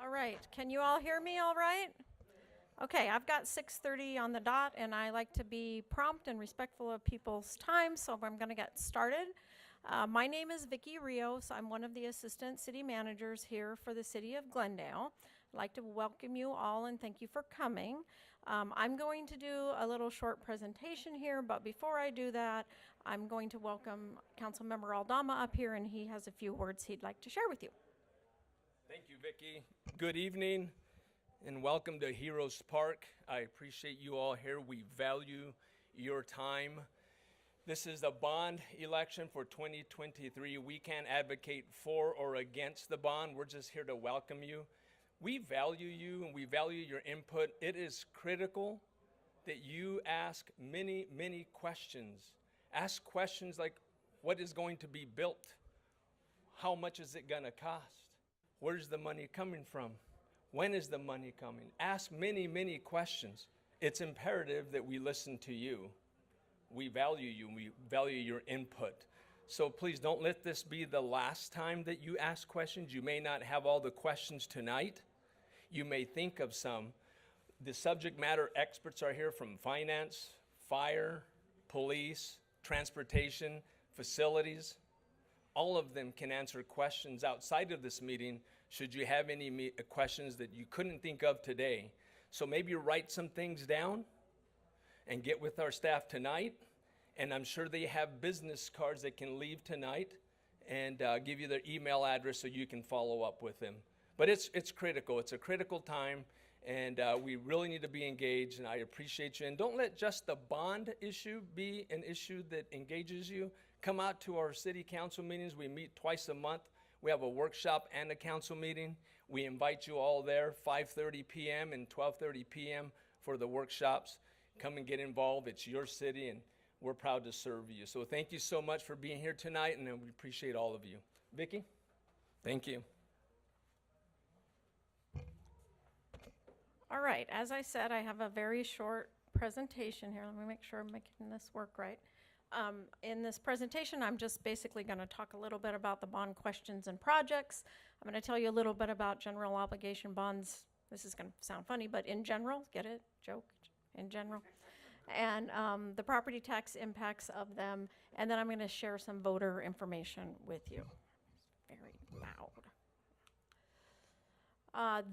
All right, can you all hear me all right? Okay, I've got 6:30 on the dot, and I like to be prompt and respectful of people's time, so I'm going to get started. My name is Vicki Rios. I'm one of the assistant city managers here for the city of Glendale. I'd like to welcome you all and thank you for coming. I'm going to do a little short presentation here, but before I do that, I'm going to welcome Councilmember Aldama up here, and he has a few words he'd like to share with you. Thank you, Vicki. Good evening and welcome to Heroes Park. I appreciate you all here. We value your time. This is a bond election for 2023. We can't advocate for or against the bond. We're just here to welcome you. We value you and we value your input. It is critical that you ask many, many questions. Ask questions like, what is going to be built? How much is it gonna cost? Where's the money coming from? When is the money coming? Ask many, many questions. It's imperative that we listen to you. We value you, we value your input. So please don't let this be the last time that you ask questions. You may not have all the questions tonight. You may think of some. The subject matter experts are here from finance, fire, police, transportation, facilities. All of them can answer questions outside of this meeting should you have any questions that you couldn't think of today. So maybe write some things down and get with our staff tonight. And I'm sure they have business cards that can leave tonight and give you their email address so you can follow up with them. But it's critical. It's a critical time, and we really need to be engaged, and I appreciate you. And don't let just the bond issue be an issue that engages you. Come out to our city council meetings. We meet twice a month. We have a workshop and a council meeting. We invite you all there, 5:30 p.m. and 12:30 p.m. for the workshops. Come and get involved. It's your city, and we're proud to serve you. So thank you so much for being here tonight, and we appreciate all of you. Vicki, thank you. All right, as I said, I have a very short presentation here. Let me make sure I'm making this work right. In this presentation, I'm just basically going to talk a little bit about the bond questions and projects. I'm going to tell you a little bit about general obligation bonds. This is going to sound funny, but in general, get it? Joke? In general. And the property tax impacts of them. And then I'm going to share some voter information with you. It's very loud.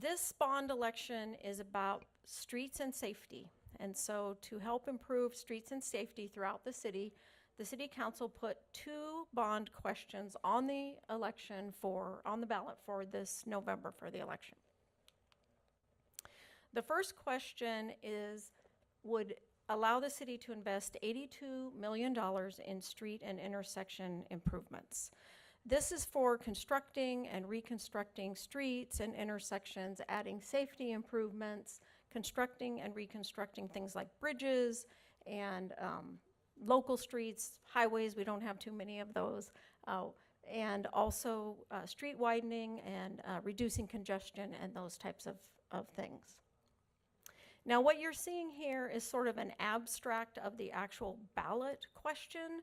This bond election is about streets and safety. And so to help improve streets and safety throughout the city council put 2 bond questions on the ballot for this November for the election. The first question is, would allow the city to invest $82 million in street and intersection improvements. This is for constructing and reconstructing streets and intersections, adding safety improvements, constructing and reconstructing things like bridges and local streets, highways. We don't have too many of those. And also street widening and reducing congestion and those types of things. Now what you're seeing here is sort of an abstract of the actual ballot question.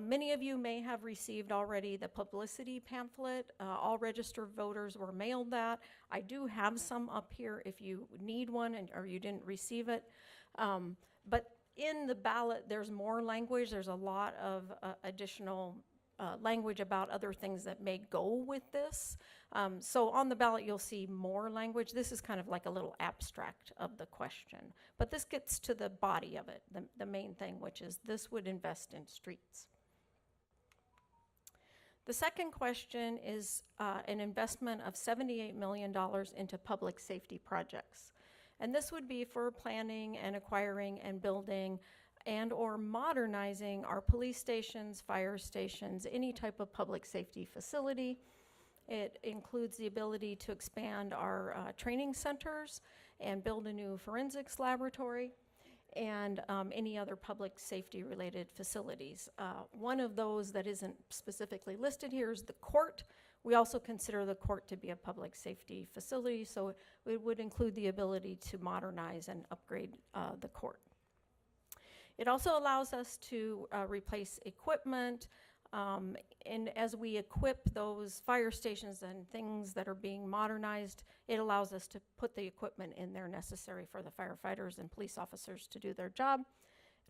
Many of you may have received already the publicity pamphlet. All registered voters were mailed that. I do have some up here if you need one or you didn't receive it. But in the ballot, there's more language. There's a lot of additional language about other things that may go with this. So on the ballot, you'll see more language. This is kind of like a little abstract of the question. But this gets to the body of it, the main thing, which is this would invest in streets. The second question is an investment of $78 million into public safety projects. And this would be for planning and acquiring and building and or modernizing our police stations, fire stations, any type of public safety facility. It includes the ability to expand our training centers and build a new forensics laboratory and any other public safety related facilities. One of those that isn't specifically listed here is the court. We also consider the court to be a public safety facility, so it would include the ability to modernize and upgrade the court. It also allows us to replace equipment, And as we equip those fire stations and things that are being modernized, it allows us to put the equipment in there necessary for the firefighters and police officers to do their job.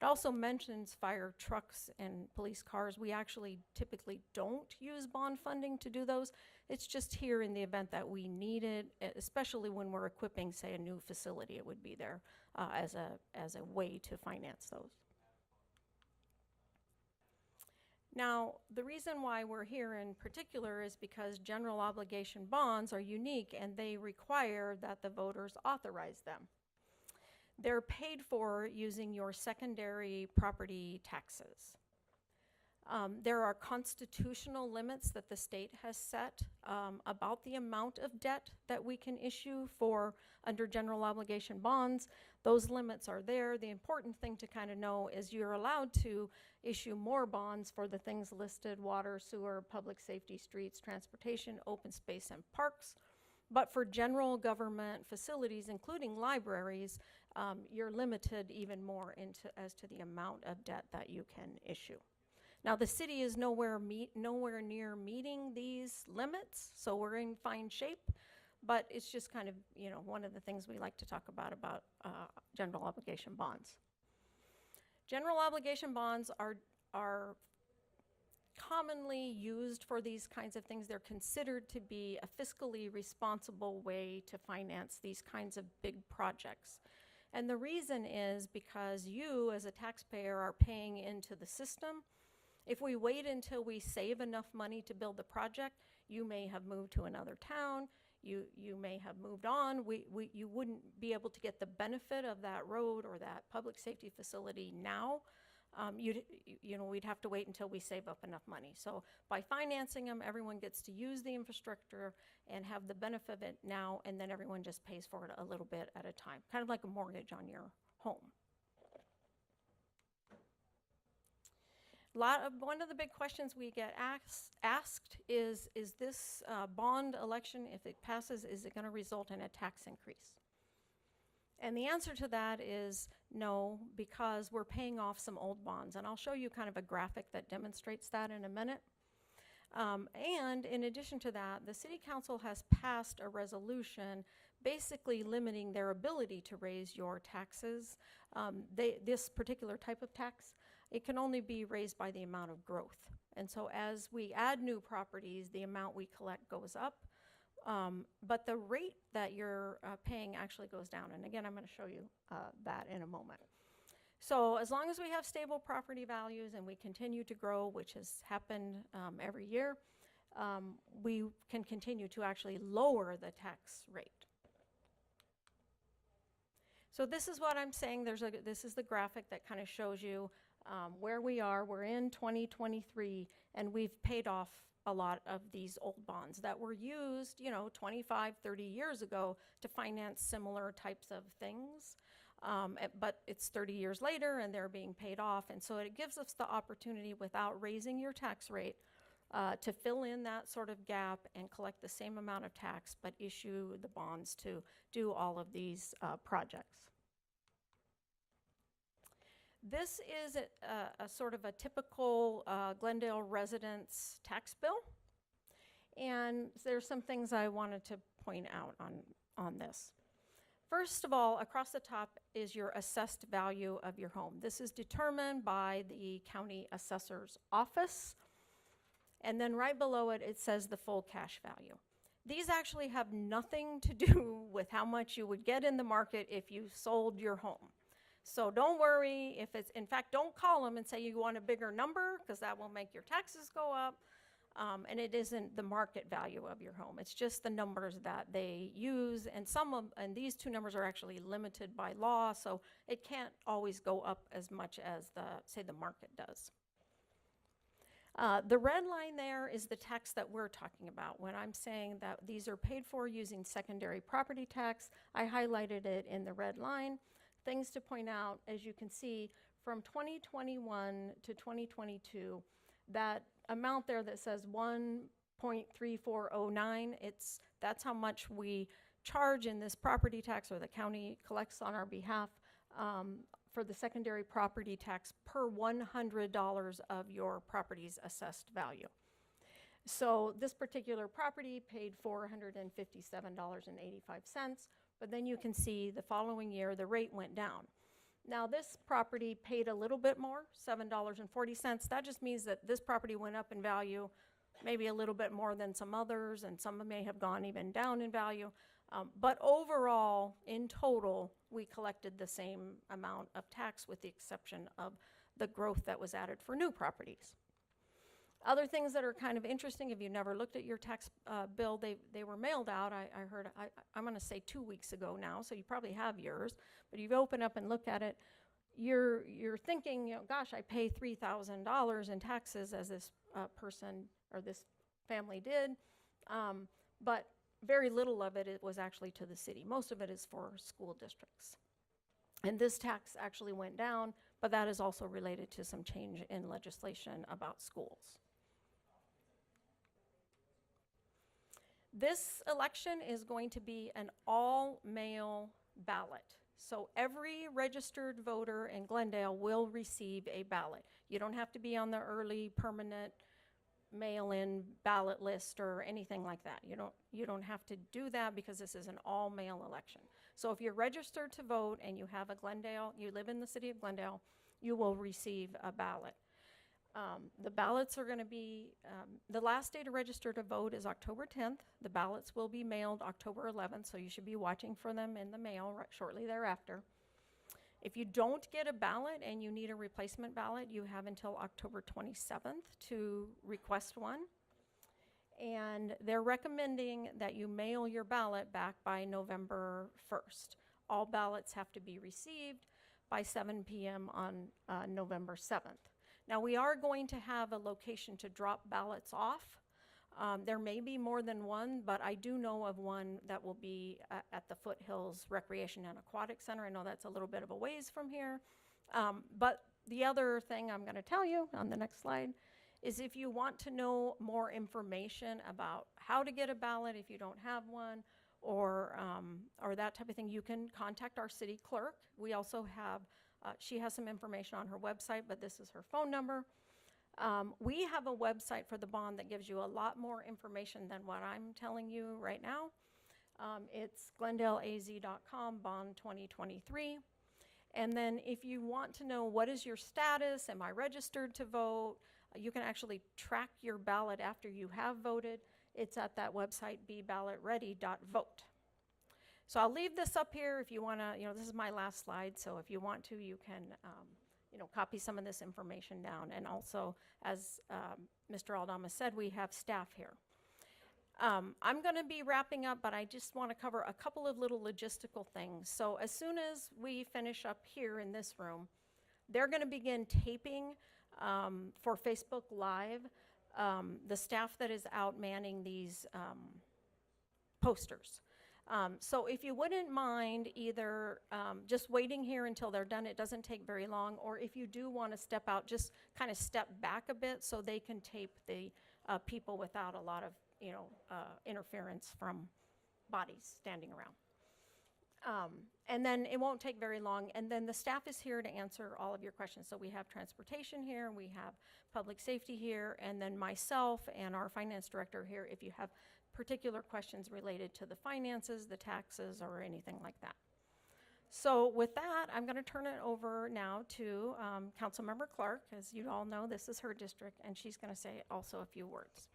It also mentions fire trucks and police cars. We actually typically don't use bond funding to do those. It's just here in the event that we need it, especially when we're equipping, say, a new facility. It would be there as a way to finance those. Now, the reason why we're here in particular is because general obligation bonds are unique and they require that the voters authorize them. They're paid for using your secondary property taxes. There are constitutional limits that the state has set about the amount of debt that we can issue for under general obligation bonds. Those limits are there. The important thing to kind of know is you're allowed to issue more bonds for the things listed: water, sewer, public safety, streets, transportation, open space, and parks. But for general government facilities, including libraries, you're limited even more as to the amount of debt that you can issue. Now, the city is nowhere near meeting these limits, so we're in fine shape, but it's just kind of, one of the things we like to talk about general obligation bonds. General obligation bonds are commonly used for these kinds of things. They're considered to be a fiscally responsible way to finance these kinds of big projects. And the reason is because you, as a taxpayer, are paying into the system. If we wait until we save enough money to build the project, you may have moved to another town, you may have moved on. You wouldn't be able to get the benefit of that road or that public safety facility now. We'd have to wait until we save up enough money. So by financing them, everyone gets to use the infrastructure and have the benefit of it now, and then everyone just pays for it a little bit at a time, kind of like a mortgage on your home. One of the big questions we get asked is this bond election, if it passes, is it going to result in a tax increase? And the answer to that is no, because we're paying off some old bonds. And I'll show you kind of a graphic that demonstrates that in a minute. And in addition to that, the City Council has passed a resolution basically limiting their ability to raise your taxes. This particular type of tax, it can only be raised by the amount of growth. And so as we add new properties, the amount we collect goes up. But the rate that you're paying actually goes down. And again, I'm going to show you that in a moment. So as long as we have stable property values and we continue to grow, which has happened every year, we can continue to actually lower the tax rate. So this is what I'm saying. This is the graphic that kind of shows you where we are. We're in 2023, and we've paid off a lot of these old bonds that were used, 25, 30 years ago to finance similar types of things. But it's 30 years later and they're being paid off. And so it gives us the opportunity, without raising your tax rate, to fill in that sort of gap and collect the same amount of tax, but issue the bonds to do all of these projects. This is a sort of a typical Glendale residence tax bill. And there's some things I wanted to point out on this. First of all, across the top is your assessed value of your home. This is determined by the county assessor's office. And then right below it, it says the full cash value. These actually have nothing to do with how much you would get in the market if you sold your home. So don't worry if it's, in fact, don't call them and say you want a bigger number, because that will make your taxes go up. And it isn't the market value of your home. It's just the numbers that they use. And these two numbers are actually limited by law, so it can't always go up as much as the market does. The red line there is the tax that we're talking about. When I'm saying that these are paid for using secondary property tax, I highlighted it in the red line. Things to point out, as you can see, from 2021 to 2022, that amount there that says 1.3409, that's how much we charge in this property tax, or the county collects on our behalf, for the secondary property tax per $100 of your property's assessed value. So this particular property paid $457.85, but then you can see the following year the rate went down. Now this property paid a little bit more, $7.40. That just means that this property went up in value, maybe a little bit more than some others, and some may have gone even down in value. But overall, in total, we collected the same amount of tax with the exception of the growth that was added for new properties. Other things that are kind of interesting, if you never looked at your tax bill, they were mailed out, I'm going to say 2 weeks ago now, so you probably have yours. But if you open up and look at it, you're thinking, you know, gosh, I pay $3,000 in taxes as this person or this family did. But very little of it was actually to the city. Most of it is for school districts. And this tax actually went down, but that is also related to some change in legislation about schools. This election is going to be an all-mail ballot. So every registered voter in Glendale will receive a ballot. You don't have to be on the early permanent mail-in ballot list or anything like that. You don't have to do that because this is an all-mail election. So if you're registered to vote and you have a Glendale, you live in the city of Glendale, you will receive a ballot. The ballots are going to be, the last day to register to vote is October 10th. The ballots will be mailed October 11th, so you should be watching for them in the mail shortly thereafter. If you don't get a ballot and you need a replacement ballot, you have until October 27th to request one. And they're recommending that you mail your ballot back by November 1st. All ballots have to be received by 7 p.m. on November 7th. Now, we are going to have a location to drop ballots off. There may be more than one, but I do know of one that will be at the Foothills Recreation and Aquatic Center. I know that's a little bit of a ways from here. But the other thing I'm going to tell you on the next slide is if you want to know more information about how to get a ballot if you don't have one, or that type of thing, you can contact our city clerk. We also have, she has some information on her website, but this is her phone number. We have a website for the bond that gives you a lot more information than what I'm telling you right now. It's glendaleaz.com, bond 2023. And then if you want to know what is your status, am I registered to vote, you can actually track your ballot after you have voted. It's at that website, beballotready.vote. So I'll leave this up here if you want to, this is my last slide, so if you want to, you can, copy some of this information down. And also, as Mr. Aldama said, we have staff here. I'm going to be wrapping up, but I just want to cover a couple of little logistical things. So as soon as we finish up here in this room, they're going to begin taping for Facebook Live the staff that is out manning these posters. So if you wouldn't mind either just waiting here until they're done, it doesn't take very long, or if you do want to step out, just kind of step back a bit so they can tape the people without a lot of interference from bodies standing around. And then it won't take very long, and then the staff is here to answer all of your questions. So we have transportation here, we have public safety here, and then myself and our finance director here if you have particular questions related to the finances, the taxes, or anything like that. So with that, I'm going to turn it over now to Councilmember Clark. As you all know, this is her district, and she's going to say also a few words.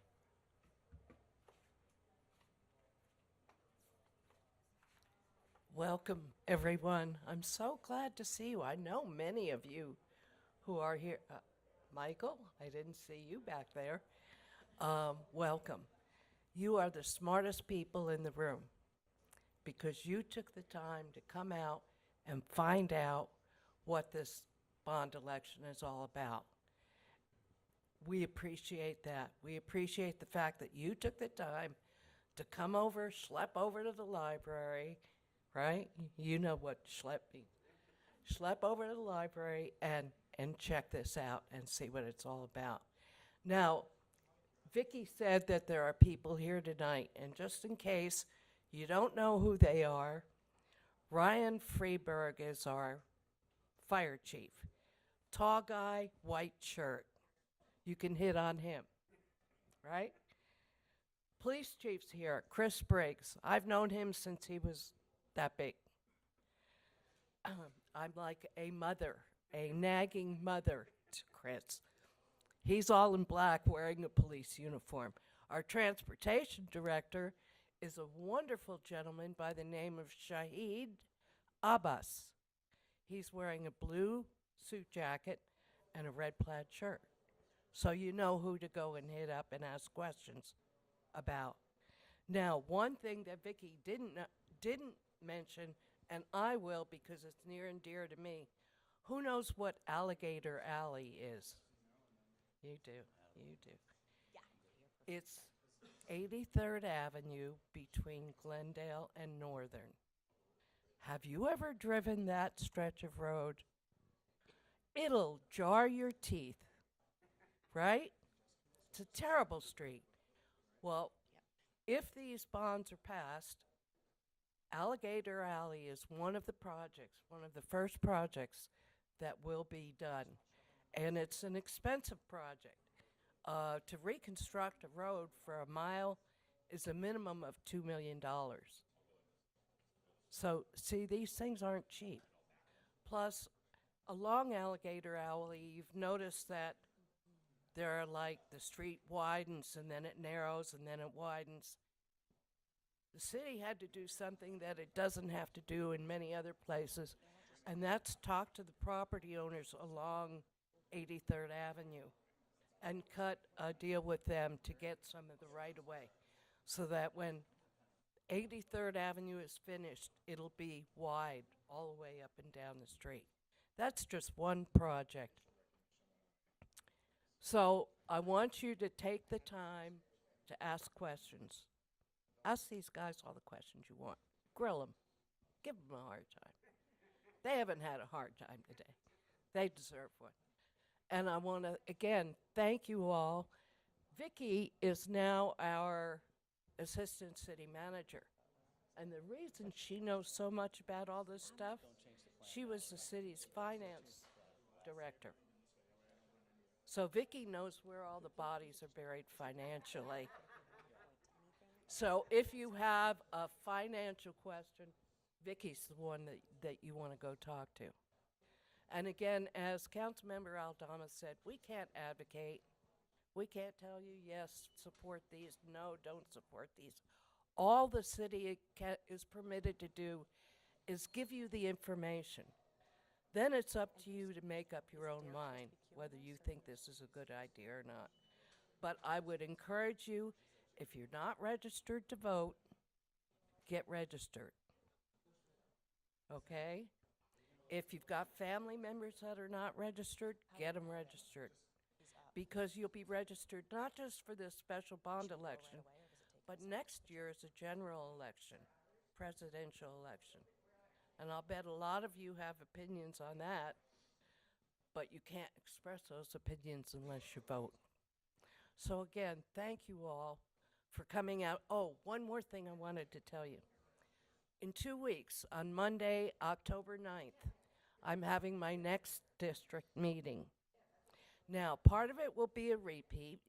Welcome, everyone. I'm so glad to see you. I know many of you who are here. Michael, I didn't see you back there. Welcome. You are the smartest people in the room because you took the time to come out and find out what this bond election is all about. We appreciate that. We appreciate the fact that you took the time to come over, schlep over to the library, right? You know what schlep means. Schlep over to the library and check this out and see what it's all about. Now, Vicki said that there are people here tonight, and just in case you don't know who they are, Ryan Freeberg is our fire chief. Tall guy, white shirt. You can hit on him, right? Police chief's here, Chris Briggs. I've known him since he was that big. I'm like a mother, a nagging mother to Chris. He's all in black wearing a police uniform. Our transportation director is a wonderful gentleman by the name of Shahid Abbas. He's wearing a blue suit jacket and a red plaid shirt. So you know who to go and hit up and ask questions about. Now, one thing that Vicki didn't mention, and I will because it's near and dear to me, who knows what Alligator Alley is? You do. It's 83rd Avenue between Glendale and Northern. Have you ever driven that stretch of road? It'll jar your teeth, right? It's a terrible street. Well, if these bonds are passed, Alligator Alley is one of the first projects that will be done. And it's an expensive project. To reconstruct a road for a mile is a minimum of $2 million. So, see, these things aren't cheap. Plus, along Alligator Alley, you've noticed that there are like the street widens and then it narrows and then it widens. The city had to do something that it doesn't have to do in many other places, and that's talk to the property owners along 83rd Avenue and cut a deal with them to get some of the right-of-way so that when 83rd Avenue is finished, it'll be wide all the way up and down the street. That's just one project. So I want you to take the time to ask questions. Ask these guys all the questions you want. Grill them. Give them a hard time. They haven't had a hard time today. They deserve one. And I want to, again, thank you all. Vicki is now our assistant city manager. And the reason she knows so much about all this stuff, she was the city's finance director. So Vicki knows where all the bodies are buried financially. So if you have a financial question, Vicki's the one that you want to go talk to. And again, as Councilmember Aldama said, we can't advocate. We can't tell you, yes, support these, no, don't support these. All the city is permitted to do is give you the information. Then it's up to you to make up your own mind whether you think this is a good idea or not. But I would encourage you, if you're not registered to vote, get registered. Okay? If you've got family members that are not registered, get them registered. Because you'll be registered not just for this special bond election, but next year is a general election, presidential election. And I'll bet a lot of you have opinions on that, but you can't express those opinions unless you vote. So again, thank you all for coming out. Oh, one more thing I wanted to tell you. In 2 weeks, on Monday, October 9th, I'm having my next district meeting. Now, part of it will be a repeat,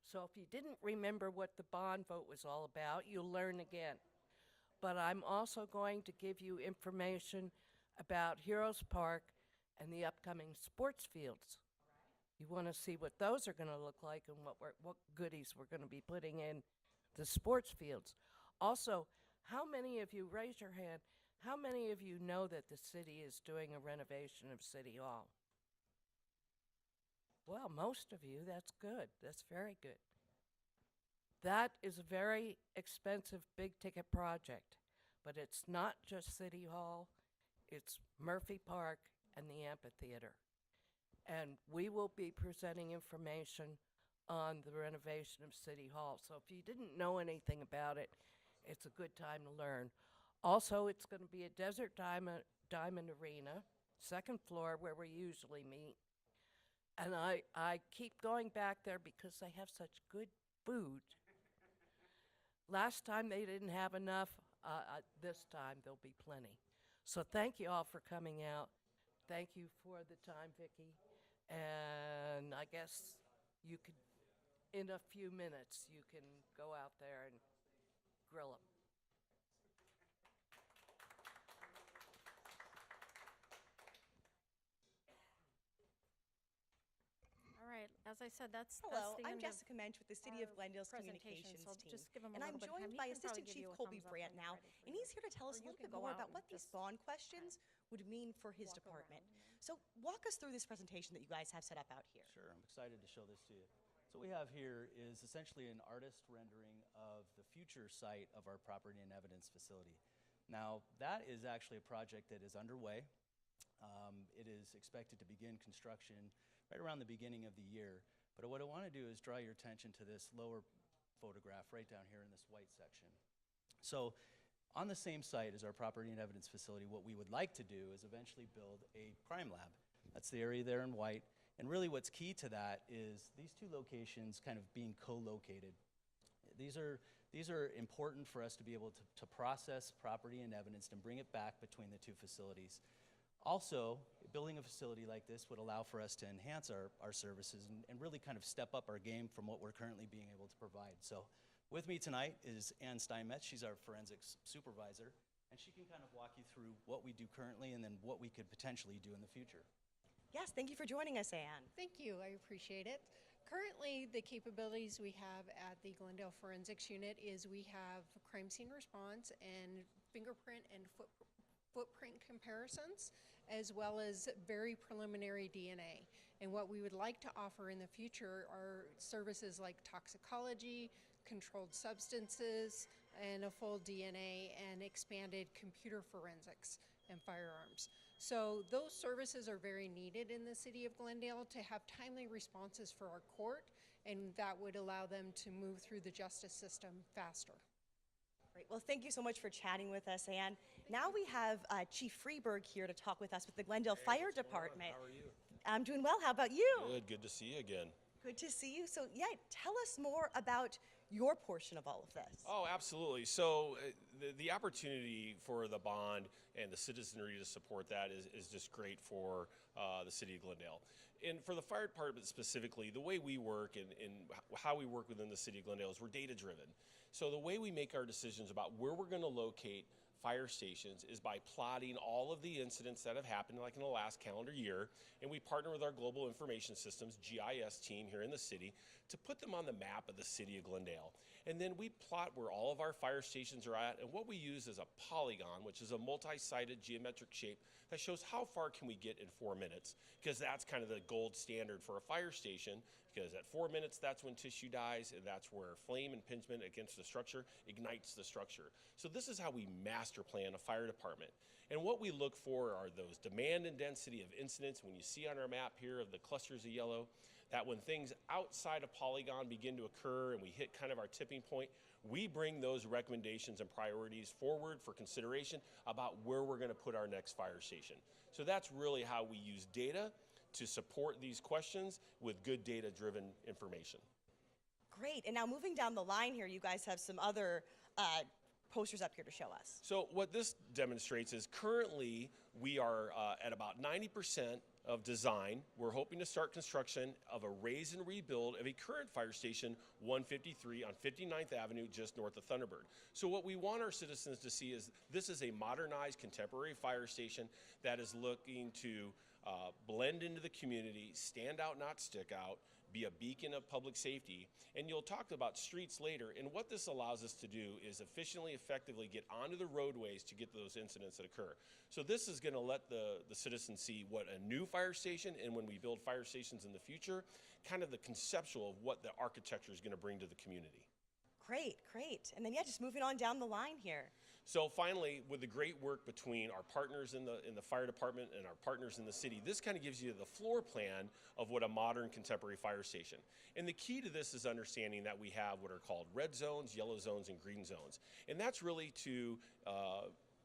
so if you didn't remember what the bond vote was all about, you'll learn again. But I'm also going to give you information about Heroes Park and the upcoming sports fields. You want to see what those are going to look like and what goodies we're going to be putting in the sports fields. Also, how many of you, raise your hand, how many of you know that the city is doing a renovation of City Hall? Well, most of you, that's good. That's very good. That is a very expensive, big-ticket project, but it's not just City Hall, it's Murphy Park and the amphitheater. And we will be presenting information on the renovation of City Hall. So if you didn't know anything about it, it's a good time to learn. Also, it's going to be a Desert Diamond Arena, second floor where we usually meet. And I keep going back there because they have such good food. Last time they didn't have enough. This time there'll be plenty. So thank you all for coming out. Thank you for the time, Vicki. And I guess you could, in a few minutes, you can go out there and grill them. All right, as I said, that's Hello, the I'm end of Jessica Mensch with the City of our Glendale's presentation, Communications so team. just give him a And I'm little bit of time. joined He by can probably Assistant give Chief you a Colby thumbs up Brandt when now, he's ready for and you. he's here to tell us Or a you little bit can go more out about and what these just bond questions would mean for his walk around department. and then- So walk us through this presentation that you guys have set up out here. Sure, I'm excited to show this to you. So what we have here is essentially an artist rendering of the future site of our property and evidence facility. Now, that is actually a project that is underway. It is expected to begin construction right around the beginning of the year. But what I want to do is draw your attention to this lower photograph right down here in this white section. So on the same site as our property and evidence facility, what we would like to do is eventually build a crime lab. That's the area there in white. And really what's key to that is these two locations kind of being co-located. These are important for us to be able to process property and evidence and bring it back between the two facilities. Also, building a facility like this would allow for us to enhance our services and really kind of step up our game from what we're currently being able to provide. So with me tonight is Ann Steinmetz. She's our forensics supervisor, and she can kind of walk you through what we do currently and then what we could potentially do in the future. Yes, thank you for joining us, Anne. Thank you, I appreciate it. Currently, the capabilities we have at the Glendale Forensics Unit is we have crime scene response and fingerprint and footprint comparisons, as well as very preliminary DNA. And what we would like to offer in the future are services like toxicology, controlled substances, and a full DNA and expanded computer forensics and firearms. So those services are very needed in the city of Glendale to have timely responses for our court, and that would allow them to move through the justice system faster. Great. Well, thank you so much for chatting with us, Anne. Now we have Chief Freeberg here to talk with us with the Glendale Fire Department. How are you? I'm doing well. How about you? Good to see you again. Good to see you. So, yeah, tell us more about your portion of all of this. Oh, absolutely. So the opportunity for the bond and the citizenry to support that is just great for the city of Glendale. And for the fire department specifically, the way we work and how we work within the city of Glendale is we're data driven. So the way we make our decisions about where we're going to locate fire stations is by plotting all of the incidents that have happened like in the last calendar year, and we partner with our global information systems GIS team here in the city to put them on the map of the city of Glendale. And then we plot where all of our fire stations are at, and what we use is a polygon, which is a multi-sided geometric shape that shows how far can we get in 4 minutes, because that's kind of the gold standard for a fire station, because at 4 minutes, that's when tissue dies, and that's where flame impingement against the structure ignites the structure. So this is how we master plan a fire department. And what we look for are those demand and density of incidents. When you see on our map here of the clusters of yellow, that when things outside a polygon begin to occur and we hit kind of our tipping point, we bring those recommendations and priorities forward for consideration about where we're going to put our next fire station. So that's really how we use data to support these questions with good data-driven information. Great. And now moving down the line here, you guys have some other posters up here to show us. So what this demonstrates is currently we are at about 90% of design. We're hoping to start construction of a raise and rebuild of a current fire station 153 on 59th Avenue just north of Thunderbird. So what we want our citizens to see is this is a modernized contemporary fire station that is looking to blend into the community, stand out, not stick out, be a beacon of public safety. And you'll talk about streets later. And what this allows us to do is efficiently, effectively get onto the roadways to get those incidents that occur. So this is going to let the citizens see what a new fire station, and when we build fire stations in the future, kind of the conceptual of what the architecture is going to bring to the community. Great, great. And then, yeah, just moving on down the line here. So finally, with the great work between our partners in the fire department and our partners in the city, this kind of gives you the floor plan of what a modern contemporary fire station. And the key to this is understanding that we have what are called red zones, yellow zones, and green zones. And that's really to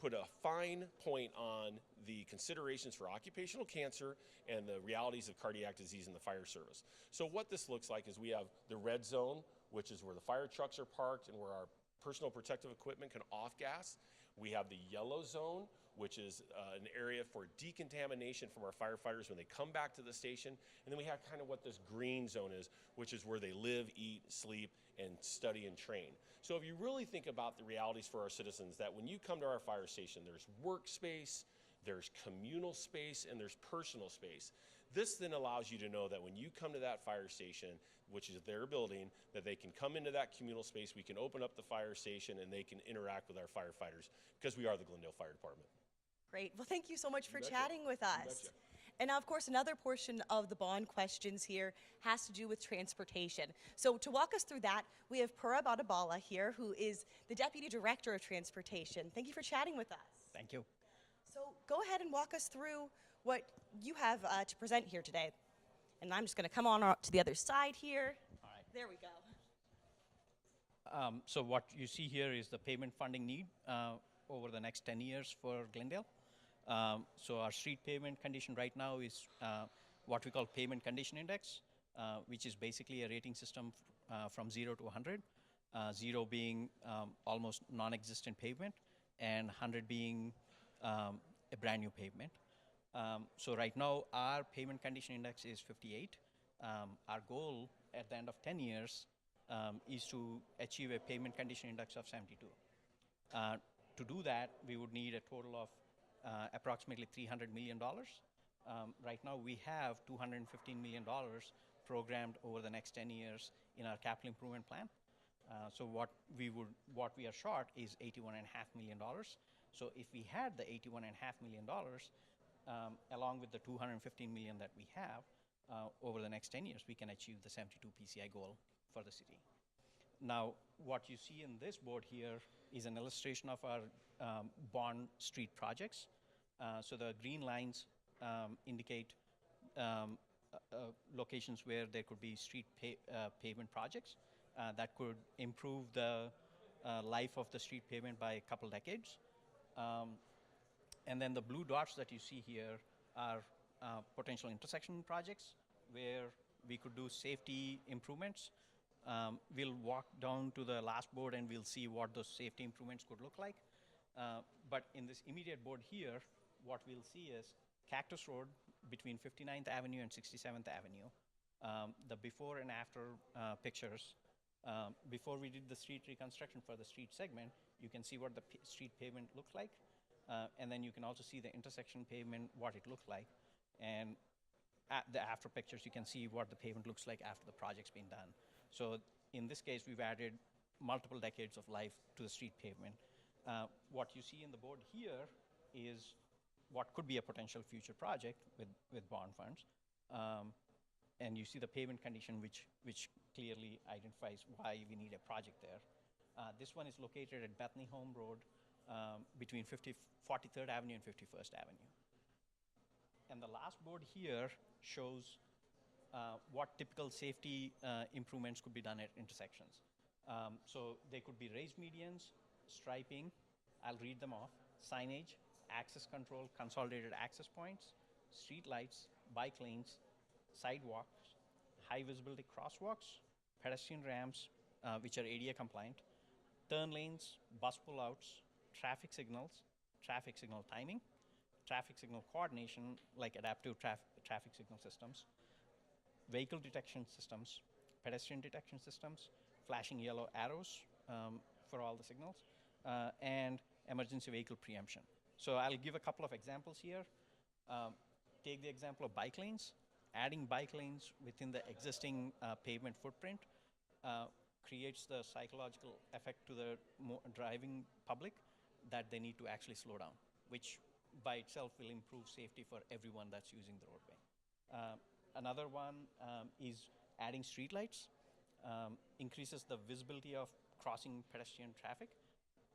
put a fine point on the considerations for occupational cancer and the realities of cardiac disease in the fire service. So what this looks like is we have the red zone, which is where the fire trucks are parked and where our personal protective equipment can off-gas. We have the yellow zone, which is an area for decontamination from our firefighters when they come back to the station. And then we have kind of what this green zone is, which is where they live, eat, sleep, and study and train. So if you really think about the realities for our citizens, that when you come to our fire station, there's workspace, there's communal space, and there's personal space. This then allows you to know that when you come to that fire station, which is their building, that they can come into that communal space, we can open up the fire station, and they can interact with our firefighters, because we are the Glendale Fire Department. Great. Well, thank you so much for betcha. chatting with You us. betcha. And now, of course, another portion of the bond questions here has to do with transportation. So to walk us through that, we have Purab Adabala here, who is the Deputy Director of Transportation. Thank you for chatting with us. Thank you. So go ahead and walk us through what you have to present here today. And I'm just going to come on to the other side here. All right. There we go. So what you see here is the pavement funding need over the next 10 years for Glendale. So our street pavement condition right now is what we call pavement condition index, which is basically a rating system from 0 to 100, 0 being almost non-existent pavement and 100 being a brand new pavement. So right now our pavement condition index is 58. Our goal at the end of 10 years is to achieve a pavement condition index of 72. To do that, we would need a total of approximately $300 million. Right now, we have $215 million programmed over the next 10 years in our capital improvement plan. So what we are short is $81.5 million. So if we had the $81.5 million, along with the $215 million that we have over the next 10 years, we can achieve the 72 PCI goal for the city. Now, what you see in this board here is an illustration of our bond street projects. So the green lines indicate locations where there could be street pavement projects that could improve the life of the street pavement by a couple decades. And then the blue dots that you see here are potential intersection projects where we could do safety improvements. We'll walk down to the last board and we'll see what those safety improvements could look like. But in this immediate board here, what we'll see is Cactus Road between 59th Avenue and 67th Avenue. The before and after pictures. Before we did the street reconstruction for the street segment, you can see what the street pavement looked like. And then you can also see the intersection pavement, what it looked like. And at the after pictures, you can see what the pavement looks like after the project's been done. So in this case, we've added multiple decades of life to the street pavement. What you see in the board here is what could be a potential future project with bond funds. And you see the pavement condition, which clearly identifies why we need a project there. This one is located at Bethany Home Road between 43rd Avenue and 51st Avenue. And the last board here shows what typical safety improvements could be done at intersections. So they could be raised medians, striping, I'll read them off, signage, access control, consolidated access points, street lights, bike lanes, sidewalks, high visibility crosswalks, pedestrian ramps, which are ADA compliant, turn lanes, bus pullouts, traffic signal timing, traffic signal coordination, like adaptive traffic signal systems, vehicle detection systems, pedestrian detection systems, flashing yellow arrows for all the signals, and emergency vehicle preemption. So I'll give a couple of examples here. Take the example of bike lanes. Adding bike lanes within the existing pavement footprint creates the psychological effect to the driving public that they need to actually slow down, which by itself will improve safety for everyone that's using the roadway. Another one is adding streetlights, increases the visibility of crossing pedestrian traffic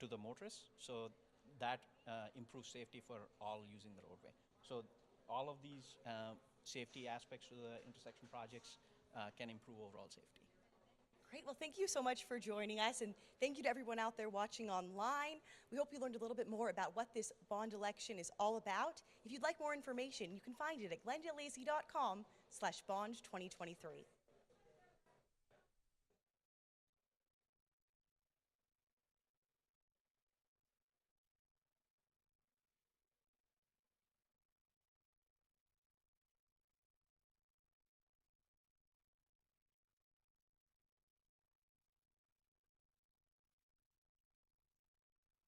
to the motorists, so that improves safety for all using the roadway. So all of these safety aspects to the intersection projects can improve overall safety. Great. Well, thank you so much for joining us, and thank you to everyone out there watching online. We hope you learned a little bit more about what this bond election is all about. If you'd like more information, you can find it at glendaleaz.com/bond2023.